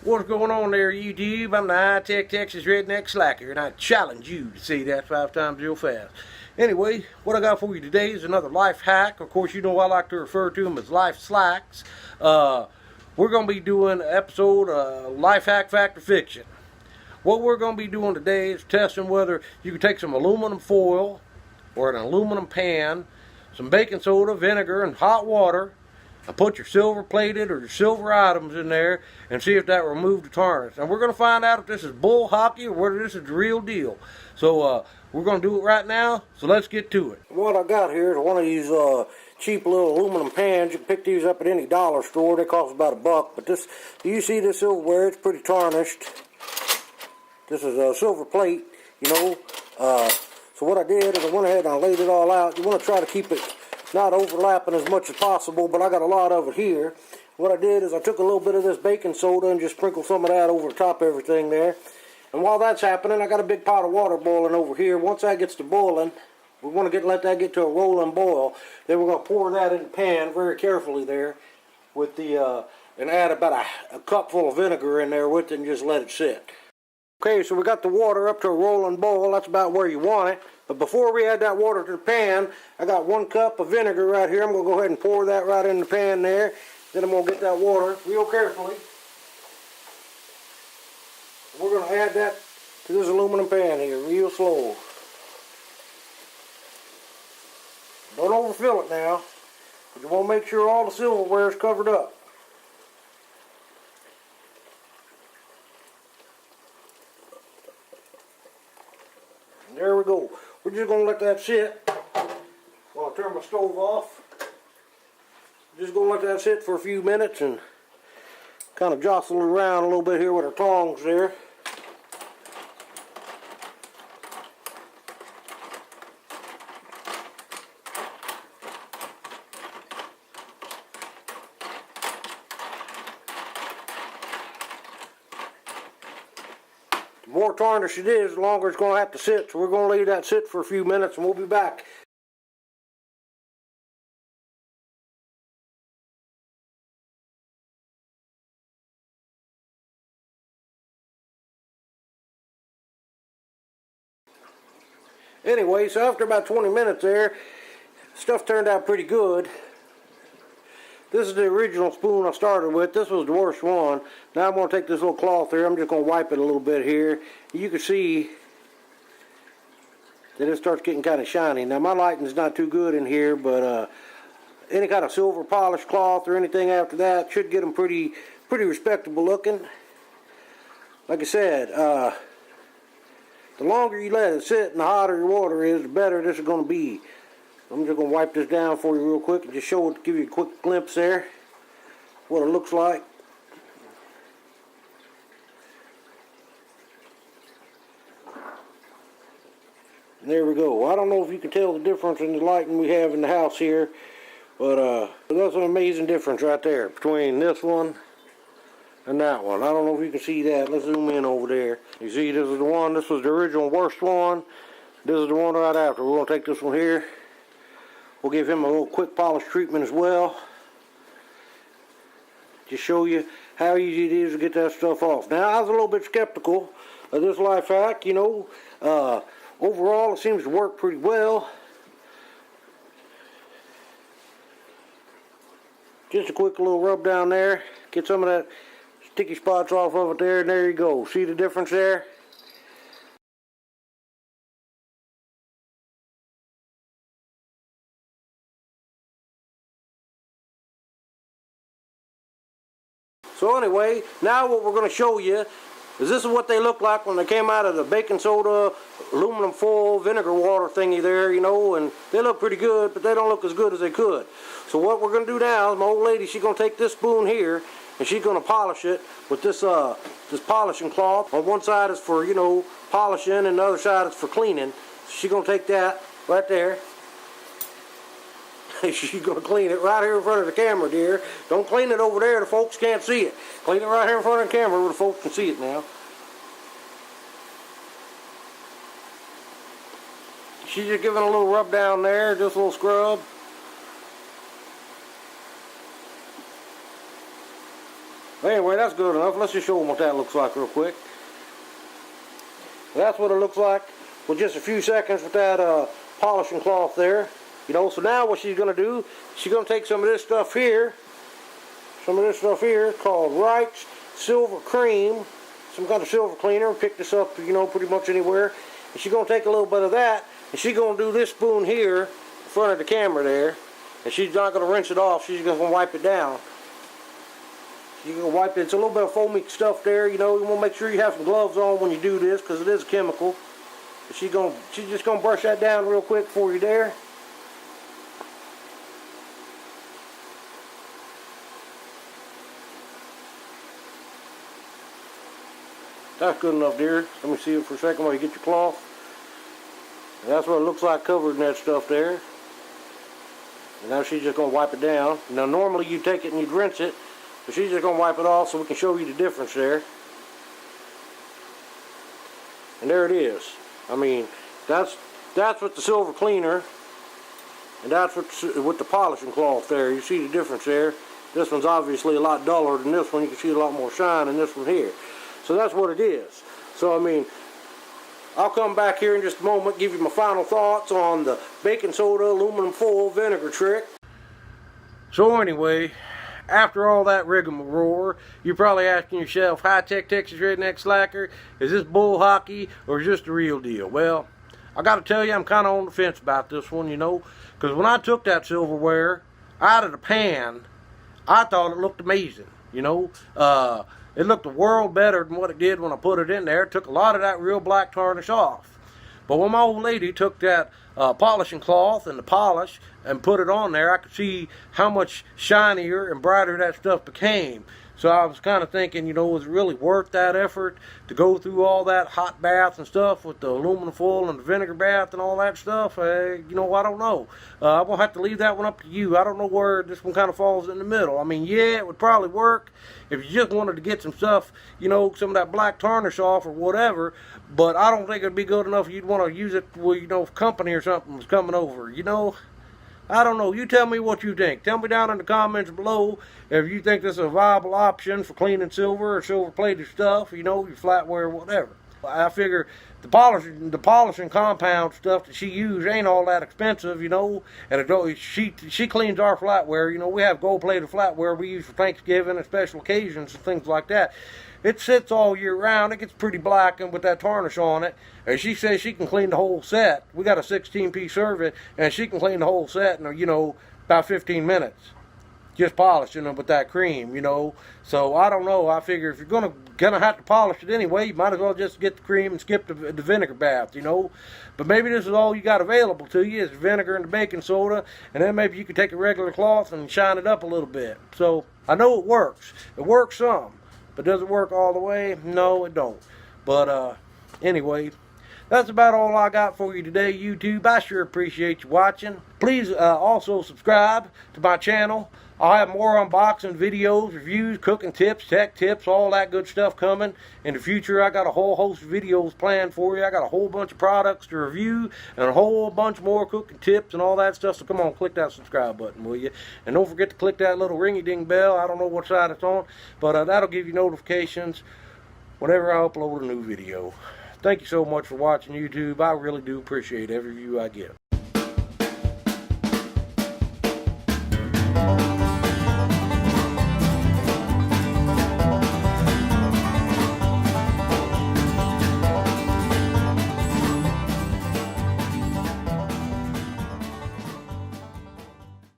What's going on there, YouTube? I'm the high-tech Texas Redneck Slacker, and I challenge you to say that 5 times real fast. Anyway, what I got for you today is another life hack. Of course, you know I like to refer to them as life slacks. We're going to be doing an episode of Life Hack Fact or Fiction. What we're going to be doing today is testing whether you can take some aluminum foil or an aluminum pan, some baking soda, vinegar, and hot water, and put your silver plated or your silver items in there and see if that will remove the tarnish. And we're going to find out if this is bull hockey or whether this is the real deal. So we're going to do it right now, so let's get to it. What I got here is one of these cheap little aluminum pans. You can pick these up at any dollar store. They cost about $1, but this, you see this silverware, it's pretty tarnished. This is a silver plate, you know. So what I did is I went ahead and I laid it all out. You want to try to keep it not overlapping as much as possible, but I got a lot of it here. What I did is I took a little bit of this baking soda and just sprinkled some of that over the top of everything there. And while that's happening, I got a big pot of water boiling over here. Once that gets to boiling, we want to let that get to a rolling boil. Then we're going to pour that in the pan very carefully there with the and add about a cup full of vinegar in there with it and just let it sit. Okay, so we got the water up to a rolling boil. That's about where you want it. But before we add that water to the pan, I got 1 cup of vinegar right here. I'm going to go ahead and pour that right in the pan there. Then I'm going to get that water real carefully. We're going to add that to this aluminum pan here real slow. Don't overfill it now, but you want to make sure all the silverware is covered up. And there we go. We're just going to let that sit while I turn my stove off. Just going to let that sit for a few minutes and kind of jostle it around a little bit here with our tongs there. The more tarnish it is, the longer it's going to have to sit. So we're going to leave that sit for a few minutes and we'll be back. Anyway, so after about 20 minutes there, stuff turned out pretty good. This is the original spoon I started with. This was the worst one. Now I'm going to take this little cloth here. I'm just going to wipe it a little bit here. You can see that it starts getting kind of shiny. Now my lighting's not too good in here, but any kind of silver polished cloth or anything after that should get them pretty respectable looking. Like I said, the longer you let it sit and the hotter your water is, the better this is going to be. I'm just going to wipe this down for you real quick and just show it, give you a quick glimpse there, what it looks like. And there we go. I don't know if you can tell the difference in the lighting we have in the house here, but that's an amazing difference right there between this one and that one. I don't know if you can see that. Let's zoom in over there. You see this is the one, this was the original worst one. This is the one right after. We're going to take this one here. We'll give him a little quick polish treatment as well. Just show you how easy it is to get that stuff off. Now, I was a little bit skeptical of this life hack, you know. Overall, it seems to work pretty well. Just a quick little rub down there. Get some of that sticky spots off of it there, and there you go. See the difference there? So anyway, now what we're going to show you is this is what they look like when they came out of the baking soda, aluminum foil, vinegar water thingy there, you know, and they look pretty good, but they don't look as good as they could. So what we're going to do now is my old lady, she's going to take this spoon here and she's going to polish it with this this polishing cloth. On one side is for, you know, polishing and the other side is for cleaning. So she's going to take that right there. She's going to clean it right here in front of the camera, dear. Don't clean it over there, the folks can't see it. Clean it right here in front of the camera where the folks can see it now. She's just giving a little rub down there, just a little scrub. Anyway, that's good enough. Let's just show them what that looks like real quick. That's what it looks like with just a few seconds with that polishing cloth there. You know, so now what she's going to do, she's going to take some of this stuff here, called Wright's Silver Cream, some kind of silver cleaner. Pick this up, you know, pretty much anywhere. And she's going to take a little bit of that, and she's going to do this spoon here in front of the camera there. And she's not going to rinse it off, she's just going to wipe it down. She's going to wipe it. It's a little bit of foamy stuff there, you know. You want to make sure you have some gloves on when you do this, because it is a chemical. But she's just going to brush that down real quick for you there. That's good enough, dear. Let me see it for a second while you get your cloth. And that's what it looks like covered in that stuff there. And now she's just going to wipe it down. Now normally you take it and you'd rinse it, but she's just going to wipe it off so we can show you the difference there. And there it is. I mean, that's with the silver cleaner, and that's with the polishing cloth there. You see the difference there. This one's obviously a lot duller than this one. You can see a lot more shine in this one here. So that's what it is. So I mean, I'll come back here in just a moment, give you my final thoughts on the baking soda aluminum foil vinegar trick. So anyway, after all that rigmarole, you're probably asking yourself, high-tech Texas redneck slacker, is this bull hockey or is this the real deal? Well, I got to tell you, I'm kind of on the fence about this one, you know, because when I took that silverware out of the pan, I thought it looked amazing, you know. It looked a world better than what it did when I put it in there. It took a lot of that real black tarnish off. But when my old lady took that polishing cloth and the polish and put it on there, I could see how much shinier and brighter that stuff became. So I was kind of thinking, you know, was it really worth that effort to go through all that hot bath and stuff with the aluminum foil and the vinegar bath and all that stuff? You know, I don't know. I'm going to have to leave that one up to you. I don't know where this one kind of falls in the middle. I mean, yeah, it would probably work if you just wanted to get some stuff, you know, some of that black tarnish off or whatever, but I don't think it'd be good enough you'd want to use it with, you know, if company or something was coming over, you know. I don't know. You tell me what you think. Tell me down in the comments below if you think this is a viable option for cleaning silver or silver-plated stuff, you know, your flatware, whatever. I figure the polishing compound stuff that she used ain't all that expensive, you know, and she cleans our flatware. You know, we have gold-plated flatware we use for Thanksgiving and special occasions and things like that. It sits all year round. It gets pretty black and with that tarnish on it. And she says she can clean the whole set. We got a 16-piece serving, and she can clean the whole set in, you know, about 15 minutes. Just polishing them with that cream, you know. So I don't know. I figure if you're gonna have to polish it anyway, you might as well just get the cream and skip the vinegar bath, you know. But maybe this is all you got available to you is vinegar and the baking soda, and then maybe you could take a regular cloth and shine it up a little bit. So I know it works. It works some. But does it work all the way? No, it don't. But anyway, that's about all I got for you today, YouTube. I sure appreciate you watching. Please also subscribe to my channel. I'll have more unboxing videos, reviews, cooking tips, tech tips, all that good stuff coming. In the future, I got a whole host of videos planned for you. I got a whole bunch of products to review and a whole bunch more cooking tips and all that stuff. So come on, click that subscribe button, will you? And don't forget to click that little ringy-ding bell. I don't know what side it's on, but that'll give you notifications whenever I upload a new video. Thank you so much for watching, YouTube. I really do appreciate every view I get.